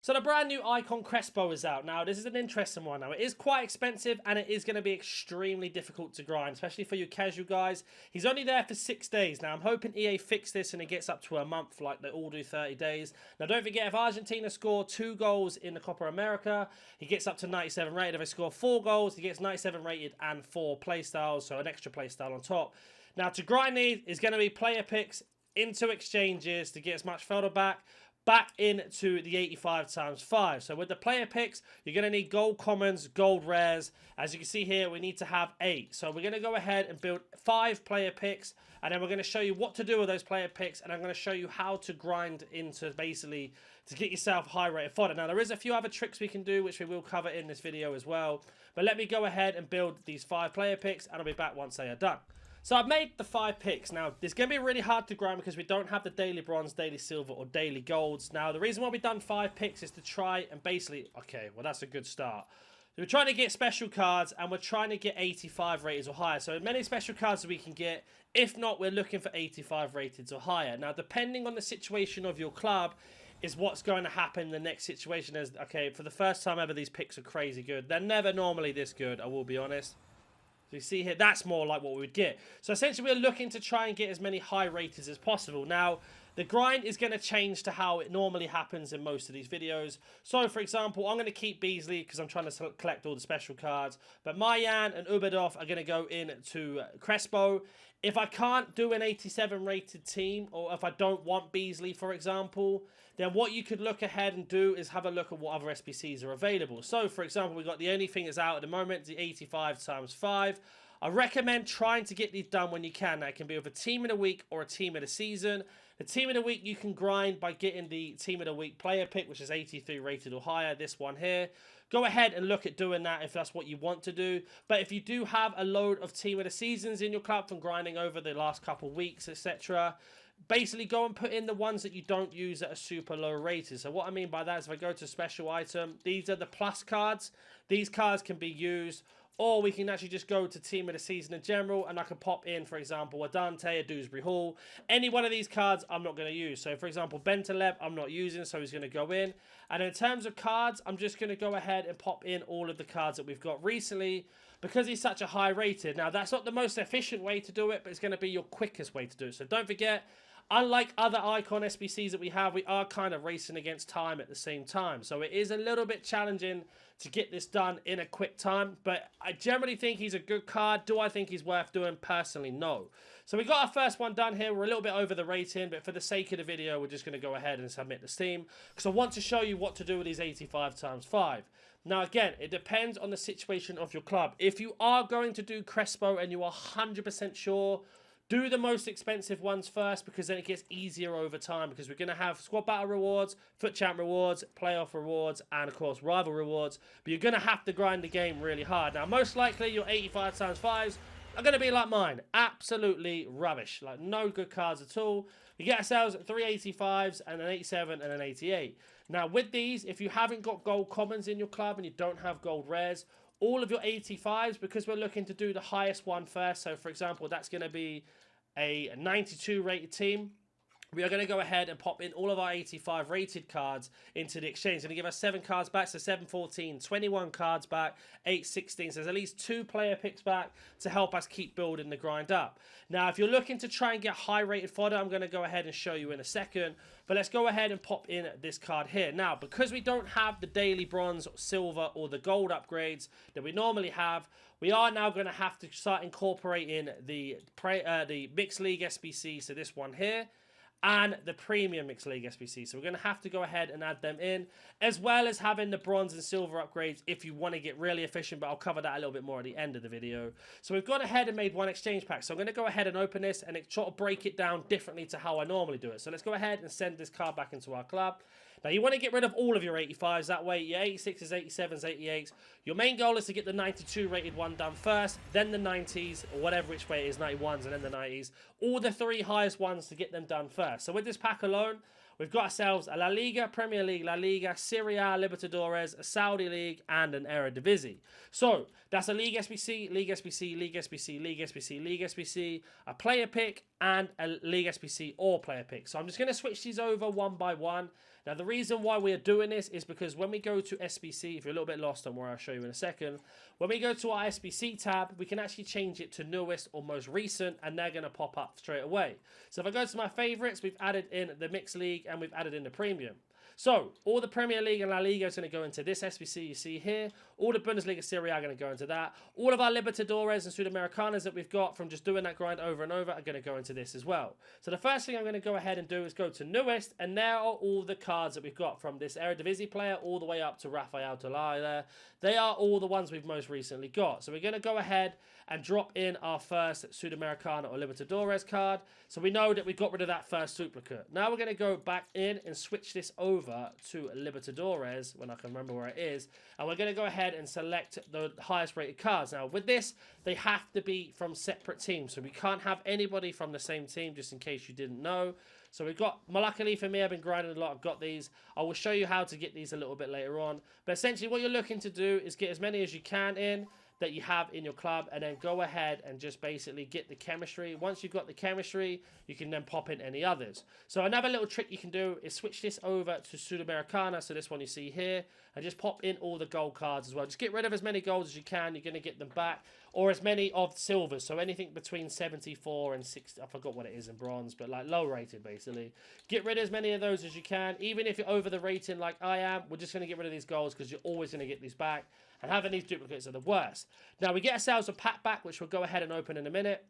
So the brand new icon CRESPO is out. Now, this is an interesting one. Now, it is quite expensive and it is going to be extremely difficult to grind, especially for you casual guys. He's only there for 6 days. Now, I'm hoping EA fix this and it gets up to a month like they all do 30 days. Now, don't forget, if Argentina score 2 goals in the Copa America, he gets up to 97 rated. If they score 4 goals, he gets 97 rated and 4 playstyles, so an extra playstyle on top. Now, to grind these is going to be player picks into exchanges to get as much fodder back into the 85 times 5. So with the player picks, you're going to need gold commons, gold rares. As you can see here, we need to have 8. So we're going to go ahead and build 5 player picks, and then we're going to show you what to do with those player picks, and I'm going to show you how to grind into basically to get yourself high rated fodder. Now, there is a few other tricks we can do, which we will cover in this video as well. But let me go ahead and build these 5 player picks, and I'll be back once they are done. So I've made the 5 picks. Now, it's going to be really hard to grind because we don't have the daily bronze, daily silver, or daily golds. Now, the reason why we've done 5 picks is to try and basically... Okay, well, that's a good start. So we're trying to get special cards, and we're trying to get 85 rateds or higher. So as many special cards as we can get. If not, we're looking for 85 rateds or higher. Now, depending on the situation of your club, is what's going to happen in the next situation. Is, okay, for the first time ever, these picks are crazy good. They're never normally this good, I will be honest. So you see here, that's more like what we would get. So essentially, we're looking to try and get as many high rateds as possible. Now, the grind is going to change to how it normally happens in most of these videos. So, for example, I'm going to keep Beasley because I'm trying to collect all the special cards. But Mayan and Ubadov are going to go into Crespo. If I can't do an 87 rated team, or if I don't want Beasley, for example, then what you could look ahead and do is have a look at what other SBCs are available. So, for example, we've got the only thing that's out at the moment, the 85 times 5. I recommend trying to get these done when you can. That can be with a team of the week or a team of the season. The team of the week you can grind by getting the team of the week player pick, which is 83 rated or higher, this one here. Go ahead and look at doing that if that's what you want to do. But if you do have a load of team of the seasons in your club from grinding over the last couple of weeks, etc., basically go and put in the ones that you don't use that are super low rated. So what I mean by that is if I go to special item, these are the plus cards. These cards can be used, or we can actually just go to team of the season in general, and I can pop in, for example, a Dante, a Dewsbury Hall. Any one of these cards I'm not going to use. So, for example, Bentaleb I'm not using, so he's going to go in. And in terms of cards, I'm just going to go ahead and pop in all of the cards that we've got recently because he's such a high rated. Now, that's not the most efficient way to do it, but it's going to be your quickest way to do it. So don't forget, unlike other icon SBCs that we have, we are kind of racing against time at the same time. So it is a little bit challenging to get this done in a quick time. But I generally think he's a good card. Do I think he's worth doing? Personally, no. So we got our first one done here. We're a little bit over the rating, but for the sake of the video, we're just going to go ahead and submit the Steam because I want to show you what to do with these 85 times 5. Now, again, it depends on the situation of your club. If you are going to do Crespo and you are 100% sure, do the most expensive ones first because then it gets easier over time because we're going to have squad battle rewards, foot champ rewards, playoff rewards, and of course rival rewards. But you're going to have to grind the game really hard. Now, most likely your 85 times 5s are going to be like mine. Absolutely rubbish. Like no good cards at all. We get ourselves 3 85s and an 87 and an 88. Now, with these, if you haven't got gold commons in your club and you don't have gold rares, all of your 85s, because we're looking to do the highest one first. So, for example, that's going to be a 92 rated team. We are going to go ahead and pop in all of our 85 rated cards into the exchange. It's going to give us 7 cards back, so 7, 14, 21 cards back, 8, 16. So there's at least 2 player picks back to help us keep building the grind up. Now, if you're looking to try and get high rated fodder, I'm going to go ahead and show you in a second. But let's go ahead and pop in this card here. Now, because we don't have the daily bronze, silver, or the gold upgrades that we normally have, we are now going to have to start incorporating the Mixed League SBC, so this one here, and the Premium Mixed League SBC. So we're going to have to go ahead and add them in, as well as having the bronze and silver upgrades if you want to get really efficient, but I'll cover that a little bit more at the end of the video. So we've gone ahead and made one exchange pack. So I'm going to go ahead and open this and sort of break it down differently to how I normally do it. So let's go ahead and send this card back into our club. Now, you want to get rid of all of your 85s. That way, your 86s, 87s, 88s. Your main goal is to get the 92 rated one done first, then the 90s, or whatever which way it is, 91s, and then the 90s. All the 3 highest ones to get them done first. So with this pack alone, we've got ourselves a La Liga, Premier League, La Liga, Serie A, Libertadores, a Saudi League, and an Eredivisie. So that's a League SBC, League SBC, League SBC, League SBC, League SBC, a player pick, and a League SBC or player pick. So I'm just going to switch these over one by one. Now, the reason why we are doing this is because when we go to SBC, if you're a little bit lost on where I'll show you in a second, when we go to our SBC tab, we can actually change it to newest or most recent, and they're going to pop up straight away. So if I go to my favorites, we've added in the Mixed League and we've added in the Premium. So, all the Premier League and La Liga is going to go into this SBC you see here. All the Bundesliga Serie A are going to go into that. All of our Libertadores and Sudamericanas that we've got from just doing that grind over and over are going to go into this as well. So, the first thing I'm going to go ahead and do is go to newest, and there are all the cards that we've got from this Eredivisie player all the way up to Rafael Tolai there. They are all the ones we've most recently got. So, we're going to go ahead and drop in our first Sudamericana or Libertadores card. So, we know that we got rid of that first duplicate. Now, we're going to go back in and switch this over to Libertadores when I can remember where it is, and we're going to go ahead and select the highest rated cards. Now with this, they have to be from separate teams, so we can't have anybody from the same team, just in case you didn't know. So we've got, luckily for me, I've been grinding a lot, I've got these. I will show you how to get these a little bit later on, but essentially what you're looking to do is get as many as you can in that you have in your club, and then go ahead and just basically get the chemistry. Once you've got the chemistry, you can then pop in any others. So another little trick you can do is switch this over to Sudamericana, so this one you see here, and just pop in all the gold cards as well. Just get rid of as many golds as you can, you're going to get them back, or as many of silvers, so anything between 74 and 60, I forgot what it is in bronze, but like low rated basically. Get rid of as many of those as you can. Even if you're over the rating like I am, we're just going to get rid of these golds because you're always going to get these back. And having these duplicates are the worst. Now, we get ourselves a pack back, which we'll go ahead and open in a minute.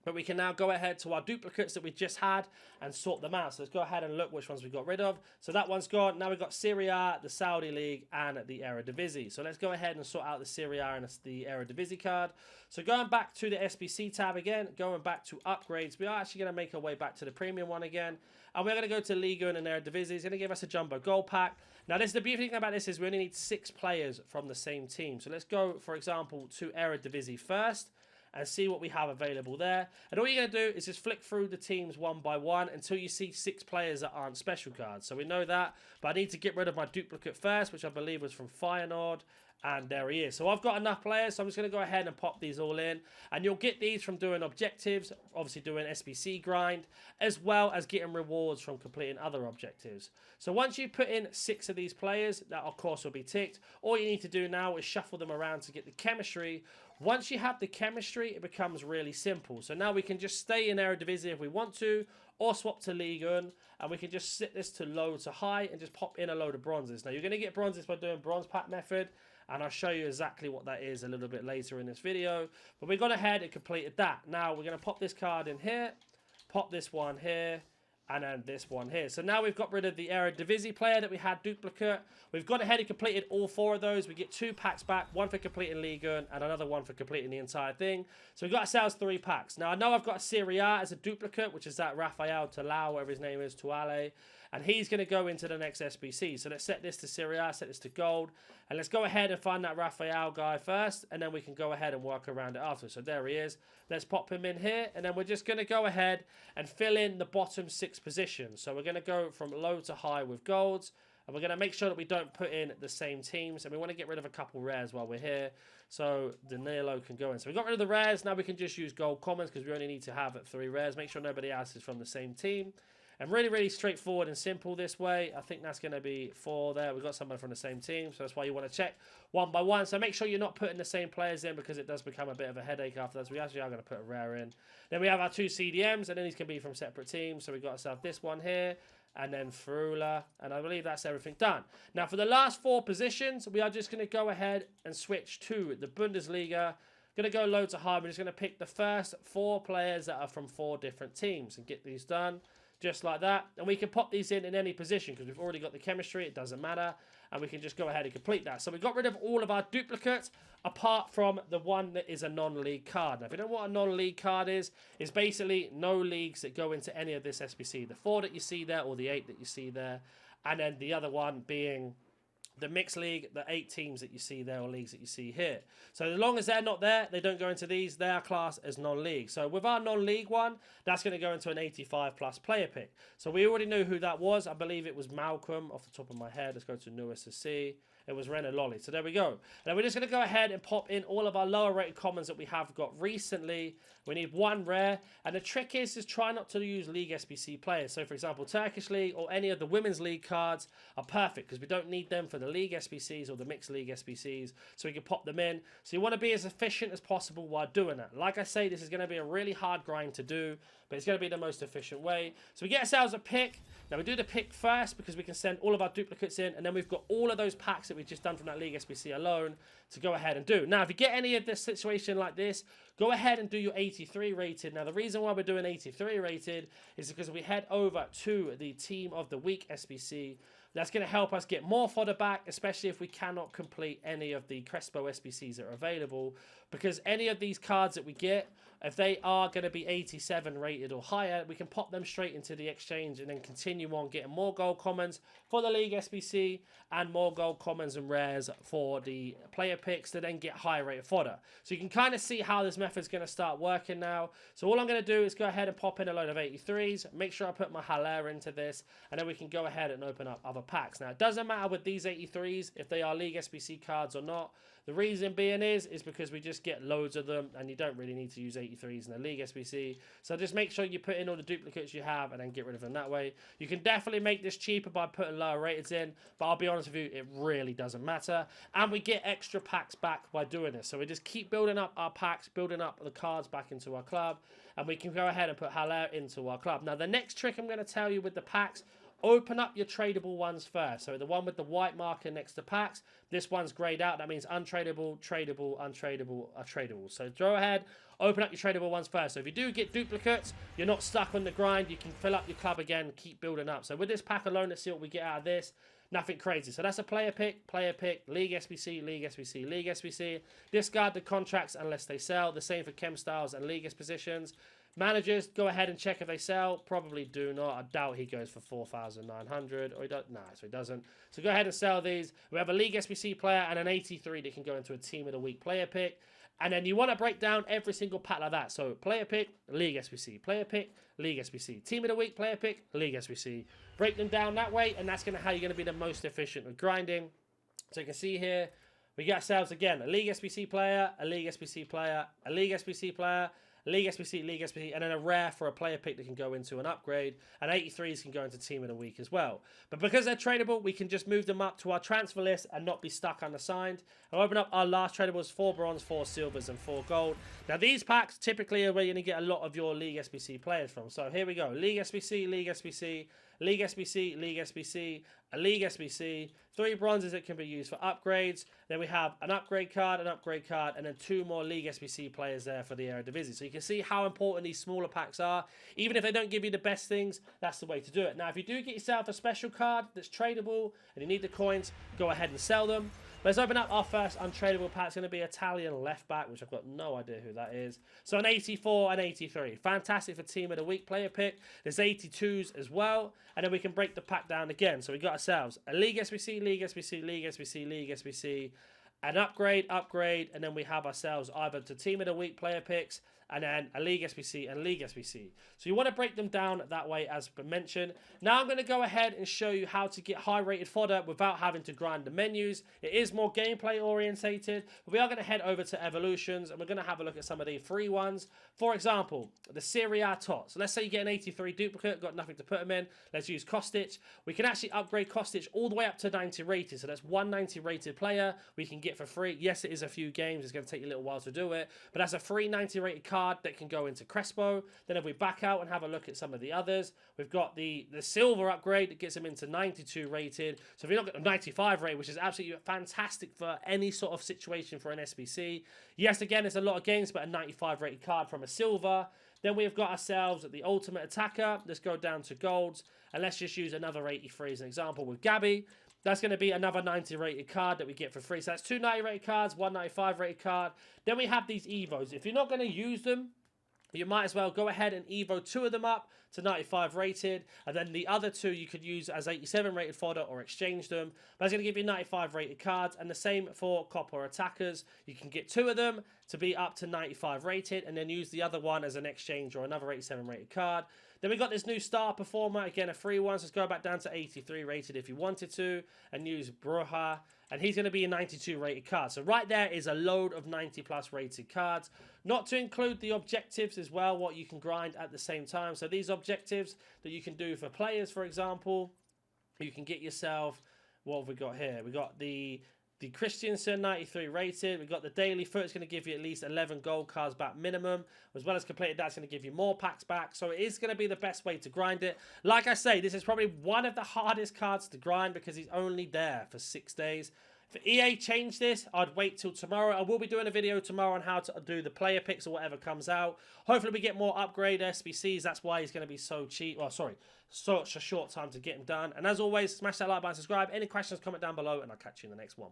But we can now go ahead to our duplicates that we just had and sort them out. So let's go ahead and look which ones we got rid of. So that one's gone. Now we've got Serie A, the Saudi League, and the Eredivisie. So let's go ahead and sort out the Serie A and the Eredivisie card. So going back to the SBC tab again, going back to upgrades, we are actually going to make our way back to the premium one again. And we're going to go to Liga and Eredivisie. It's going to give us a jumbo gold pack. Now, the beauty thing about this is we only need 6 players from the same team. So let's go, for example, to Eredivisie first and see what we have available there. And all you're going to do is just flick through the teams one by one until you see 6 players that aren't special cards. So we know that, but I need to get rid of my duplicate first, which I believe was from Feyenoord. And there he is. So I've got enough players, so I'm just going to go ahead and pop these all in. And you'll get these from doing objectives, obviously doing SBC grind, as well as getting rewards from completing other objectives. So once you put in 6 of these players, that of course will be ticked. All you need to do now is shuffle them around to get the chemistry. Once you have the chemistry, it becomes really simple. So now we can just stay in Eredivisie if we want to, or swap to Liga, and we can just set this to low to high and just pop in a load of bronzes. Now you're going to get bronzes by doing bronze pack method, and I'll show you exactly what that is a little bit later in this video. But we've gone ahead and completed that. Now we're going to pop this card in here, pop this one here, and then this one here. So now we've got rid of the Eredivisie player that we had duplicate. We've gone ahead and completed all 4 of those. We get 2 packs back, one for completing Liga and another one for completing the entire thing. So we've got ourselves 3 packs. Now I know I've got a Serie A as a duplicate, which is that Rafael Tolai, whatever his name is, Tuale. And he's going to go into the next SBC. So let's set this to Serie A, set this to gold. And let's go ahead and find that Rafael guy first. And then we can go ahead and work around it after. So there he is. Let's pop him in here. And then we're just going to go ahead and fill in the bottom 6 positions. So we're going to go from low to high with golds. And we're going to make sure that we don't put in the same teams. And we want to get rid of a couple rares while we're here. So Danilo can go in. So we got rid of the rares. Now we can just use gold commons because we only need to have 3 rares. Make sure nobody else is from the same team. And really, really straightforward and simple this way. I think that's going to be 4 there. We've got someone from the same team, so that's why you want to check one by one. So make sure you're not putting the same players in because it does become a bit of a headache after that. So we actually are going to put a rare in. Then we have our 2 CDMs, and then these can be from separate teams. So we've got ourselves this one here, and then Frula, and I believe that's everything done. Now, for the last 4 positions, we are just going to go ahead and switch to the Bundesliga. Going to go low to high. We're just going to pick the first 4 players that are from 4 different teams and get these done. Just like that. And we can pop these in any position because we've already got the chemistry. It doesn't matter. And we can just go ahead and complete that. So we got rid of all of our duplicates apart from the one that is a non-league card. Now, if you don't know what a non-league card is basically no leagues that go into any of this SBC. The 4 that you see there or the 8 that you see there. And then the other one being the mixed league, the 8 teams that you see there, or leagues that you see here. So as long as they're not there, they don't go into these. They are classed as non-league. So with our non-league one, that's going to go into an 85 plus player pick. So we already knew who that was. I believe it was Malcolm off the top of my head. Let's go to newest to see. It was Ren and Lolly. So there we go. And we're just going to go ahead and pop in all of our lower rated commons that we have got recently. We need 1 rare. And the trick is try not to use League SBC players. So for example, Turkish League or any of the Women's League cards are perfect because we don't need them for the League SBCs or the Mixed League SBCs. So we can pop them in. So you want to be as efficient as possible while doing that. Like I say, this is going to be a really hard grind to do, but it's going to be the most efficient way. So we get ourselves a pick. Now we do the pick first because we can send all of our duplicates in, and then we've got all of those packs that we've just done from that League SBC alone to go ahead and do. Now if you get any of this situation like this, go ahead and do your 83 rated. Now the reason why we're doing 83 rated is because we head over to the Team of the Week SBC. That's going to help us get more fodder back, especially if we cannot complete any of the CRESPO SBCs that are available. Because any of these cards that we get, if they are going to be 87 rated or higher, we can pop them straight into the exchange and then continue on getting more gold commons for the League SBC and more gold commons and rares for the player picks to then get higher rated fodder. So you can kind of see how this method's going to start working now. So all I'm going to do is go ahead and pop in a load of 83s, make sure I put my Haller into this, and then we can go ahead and open up other packs. Now it doesn't matter with these 83s if they are League SBC cards or not. The reason being is because we just get loads of them and you don't really need to use 83s in the League SBC. So just make sure you put in all the duplicates you have and then get rid of them that way. You can definitely make this cheaper by putting lower rateds in, but I'll be honest with you, it really doesn't matter. And we get extra packs back by doing this. So we just keep building up our packs, building up the cards back into our club, and we can go ahead and put Haller into our club. Now the next trick I'm going to tell you with the packs, open up your tradable ones first. So the one with the white marker next to packs, this one's grayed out. That means untradeable, tradable, untradeable, are tradable. So go ahead, open up your tradable ones first. So if you do get duplicates, you're not stuck on the grind. You can fill up your club again and keep building up. So with this pack alone, let's see what we get out of this. Nothing crazy. So that's a player pick, League SBC, League SBC, League SBC. Discard the contracts unless they sell. The same for chemstyles and league positions. Managers, go ahead and check if they sell. Probably do not. I doubt he goes for 4,900. Or he does. Nah, so he doesn't. So go ahead and sell these. We have a League SBC player and an 83 that can go into a Team of the Week player pick. And then you want to break down every single pack like that. So player pick, League SBC. Player pick, League SBC. Team of the Week, player pick, League SBC. Break them down that way, and that's how you're going to be the most efficient with grinding. So you can see here, we get ourselves, again, a League SBC player, a League SBC player, a League SBC player, League SBC, and then a rare for a player pick that can go into an upgrade, and 83s can go into Team of the Week as well. But because they're tradable, we can just move them up to our transfer list and not be stuck unassigned. I'll open up our last tradables, 4 bronze, 4 silvers, and 4 gold. Now these packs typically are where you're going to get a lot of your League SBC players from. So here we go, League SBC, League SBC, League SBC, League SBC, a League SBC, 3 bronzes that can be used for upgrades. Then we have an upgrade card, and then 2 more League SBC players there for the Eredivisie. So you can see how important these smaller packs are. Even if they don't give you the best things, that's the way to do it. Now, if you do get yourself a special card that's tradable and you need the coins, go ahead and sell them. Let's open up our first untradeable pack. It's going to be Italian left back, which I've got no idea who that is. So an 84 and 83. Fantastic for Team of the Week player pick. There's 82s as well. And then we can break the pack down again. So we got ourselves a League SBC, League SBC, League SBC, League SBC, an upgrade, and then we have ourselves either the Team of the Week player picks, and then a League SBC and League SBC. So you want to break them down that way as mentioned. Now I'm going to go ahead and show you how to get high rated fodder without having to grind the menus. It is more gameplay orientated, but we are going to head over to evolutions and we're going to have a look at some of the free ones. For example, the Serie A Tots. So let's say you get an 83 duplicate, got nothing to put them in. Let's use Kostic. We can actually upgrade Kostic all the way up to 90 rated. So that's 190 rated player we can get for free. Yes, it is a few games. It's going to take you a little while to do it, but that's a free 90 rated card that can go into CRESPO. Then if we back out and have a look at some of the others, we've got the silver upgrade that gets them into 92 rated. So if you're not got 95 rated, which is absolutely fantastic for any sort of situation for an SBC. Yes, again, it's a lot of games, but a 95 rated card from a silver. Then we've got ourselves the ultimate attacker. Let's go down to golds, and let's just use another 83 as an example with Gabby. That's going to be another 90 rated card that we get for free. So that's 2 90 rated cards, 195 rated card. Then we have these Evos. If you're not going to use them, you might as well go ahead and Evo 2 of them up to 95 rated, and then the other 2 you could use as 87 rated fodder or exchange them. But it's going to give you 95 rated cards, and the same for copper attackers. You can get 2 of them to be up to 95 rated, and then use the other one as an exchange or another 87 rated card. Then we got this new star performer, again a free one, so let's go back down to 83 rated if you wanted to, and use Bruja, and he's going to be a 92 rated card. So right there is a load of 90 plus rated cards, not to include the objectives as well, what you can grind at the same time. So these objectives that you can do for players, for example, you can get yourself, what have we got here? We got the Christiansen 93 rated. We've got the daily foot. It's going to give you at least 11 gold cards back minimum. As well as completed, that's going to give you more packs back. So it is going to be the best way to grind it. Like I say, this is probably one of the hardest cards to grind because he's only there for 6 days. If EA changed this, I'd wait till tomorrow. I will be doing a video tomorrow on how to do the player picks or whatever comes out. Hopefully we get more upgrade SBCs. That's why he's going to be so cheap. Well, sorry, such a short time to get him done. And as always, smash that like button, subscribe. Any questions, comment down below, and I'll catch you in the next one.